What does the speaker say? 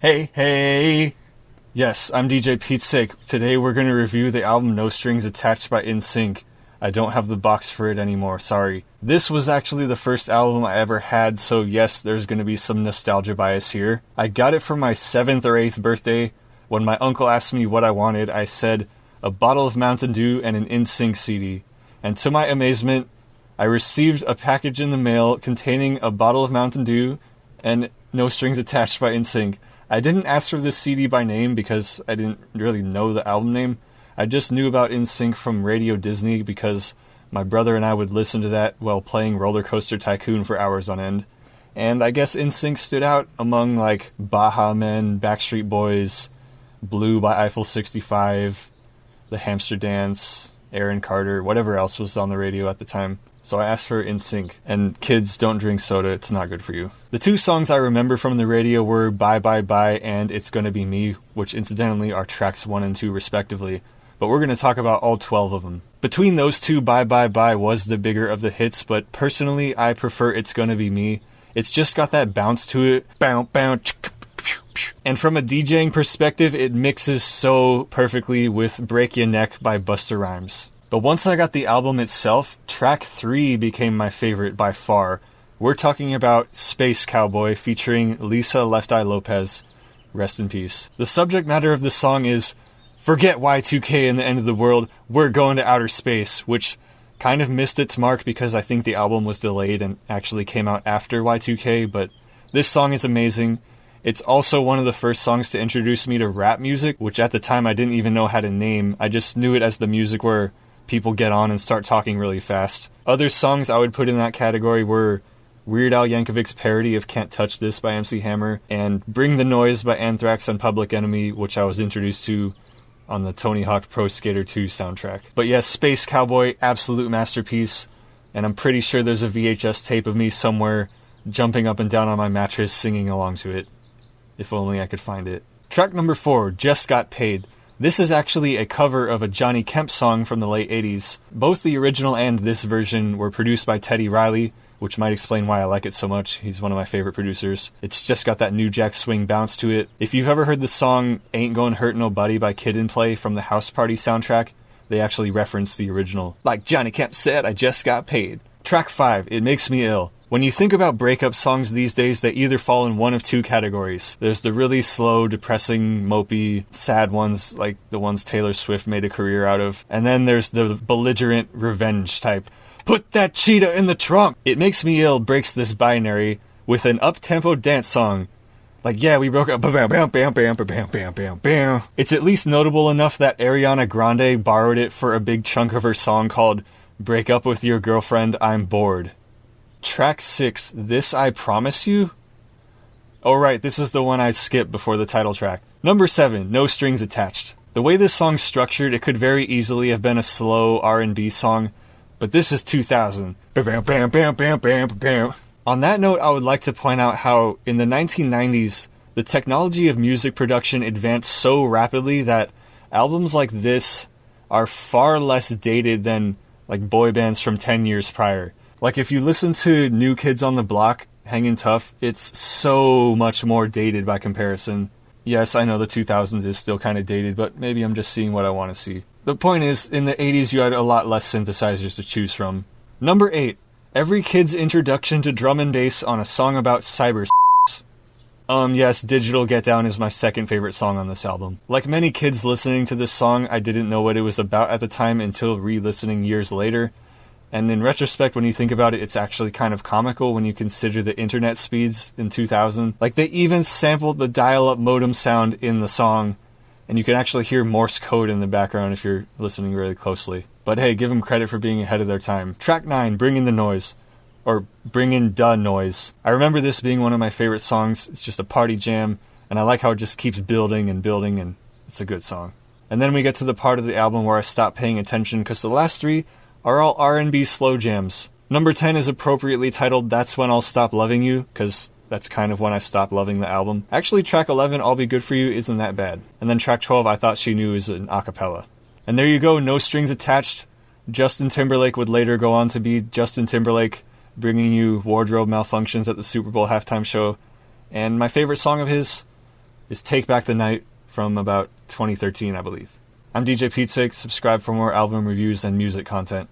Hey, hey! Yes, I'm DJ Pete's Sake. Today we're going to review the album No Strings Attached by NSYNC. I don't have the box for it anymore, sorry. This was actually the first album I ever had, so yes, there's going to be some nostalgia bias here. I got it for my 7th or 8th birthday. When my uncle asked me what I wanted, I said a bottle of Mountain Dew and an NSYNC CD. And to my amazement, I received a package in the mail containing a bottle of Mountain Dew and No Strings Attached by NSYNC. I didn't ask for this CD by name because I didn't really know the album name. I just knew about NSYNC from Radio Disney because my brother and I would listen to that while playing Roller Coaster Tycoon for hours on end. And I guess NSYNC stood out among like Baha Men, Backstreet Boys, Blue by Eiffel 65, The Hamster Dance, Aaron Carter, whatever else was on the radio at the time. So I asked for NSYNC. And kids, don't drink soda, it's not good for you. The two songs I remember from the radio were Bye Bye Bye and It's Gonna Be Me, which incidentally are tracks 1 and 2 respectively. But we're going to talk about all 12 of them. Between those two, Bye Bye Bye was the bigger of the hits, but personally I prefer It's Gonna Be Me. It's just got that bounce to it. Bounce, bounce, and from a DJing perspective, it mixes so perfectly with Break Your Neck by Busta Rhymes. But once I got the album itself, track 3 became my favorite by far. We're talking about Space Cowboy featuring Lisa Left Eye Lopez. Rest in peace. The subject matter of the song is, forget Y2K and the end of the world, we're going to outer space, which kind of missed its mark because I think the album was delayed and actually came out after Y2K, but this song is amazing. It's also one of the first songs to introduce me to rap music, which at the time I didn't even know how to name. I just knew it as the music where people get on and start talking really fast. Other songs I would put in that category were Weird Al Yankovic's parody of Can't Touch This by MC Hammer, and Bring the Noise by Anthrax and Public Enemy, which I was introduced to on the Tony Hawk Pro Skater 2 soundtrack. But yes, Space Cowboy, absolute masterpiece, and I'm pretty sure there's a VHS tape of me somewhere jumping up and down on my mattress singing along to it. If only I could find it. Track number 4, Just Got Paid. This is actually a cover of a Johnny Kemp song from the late 80s. Both the original and this version were produced by Teddy Riley, which might explain why I like it so much. He's one of my favorite producers. It's just got that New Jack Swing bounce to it. If you've ever heard the song Ain't Gonna Hurt Nobody by Kid and Play from the House Party soundtrack, they actually reference the original. Like Johnny Kemp said, I just got paid. Track 5, It Makes Me Ill. When you think about breakup songs these days, they either fall in one of two categories. There's the really slow, depressing, mopey, sad ones, like the ones Taylor Swift made a career out of. And then there's the belligerent revenge type. Put that cheetah in the trunk! It Makes Me Ill breaks this binary with an up-tempo dance song. Like, yeah, we broke up. Bam, bam, bam, bam, bam, bam, bam, bam. It's at least notable enough that Ariana Grande borrowed it for a big chunk of her song called Break Up With Your Girlfriend, I'm Bored. Track 6, This I Promise You? Oh right, this is the one I skipped before the title track. Number 7, No Strings Attached. The way this song's structured, it could very easily have been a slow R&B song, but this is 2000. Bam, bam, bam, bam, bam, bam. On that note, I would like to point out how in the 1990s, the technology of music production advanced so rapidly that albums like this are far less dated than like boy bands from 10 years prior. Like, if you listen to New Kids on the Block, Hangin' Tough, it's so much more dated by comparison. Yes, I know the 2000s is still kind of dated, but maybe I'm just seeing what I want to see. The point is, in the 80s you had a lot less synthesizers to choose from. Number 8, Every Kid's Introduction to Drum and Bass on a Song About Cyber Yes, Digital Get Down is my second favorite song on this album. Like many kids listening to this song, I didn't know what it was about at the time until re-listening years later. And in retrospect, when you think about it, it's actually kind of comical when you consider the internet speeds in 2000. Like, they even sampled the dial-up modem sound in the song, and you can actually hear Morse code in the background if you're listening really closely. But hey, give them credit for being ahead of their time. Track 9, Bringin da Noise. Or Bringin da Noise. I remember this being one of my favorite songs. It's just a party jam, and I like how it just keeps building, and it's a good song. And then we get to the part of the album where I stop paying attention, because the last 3 are all R&B slow jams. Number 10 is appropriately titled That's When I'll Stop Loving You, because that's kind of when I stopped loving the album. Actually, track 11, I'll Be Good For You, isn't that bad. And then track 12, I Thought She Knew, is an acapella. And there you go, No Strings Attached. Justin Timberlake would later go on to be Justin Timberlake, bringing you wardrobe malfunctions at the Super Bowl halftime show. And my favorite song of his is Take Back the Night from about 2013, I believe. I'm DJ Pete Sick. Subscribe for more album reviews and music content.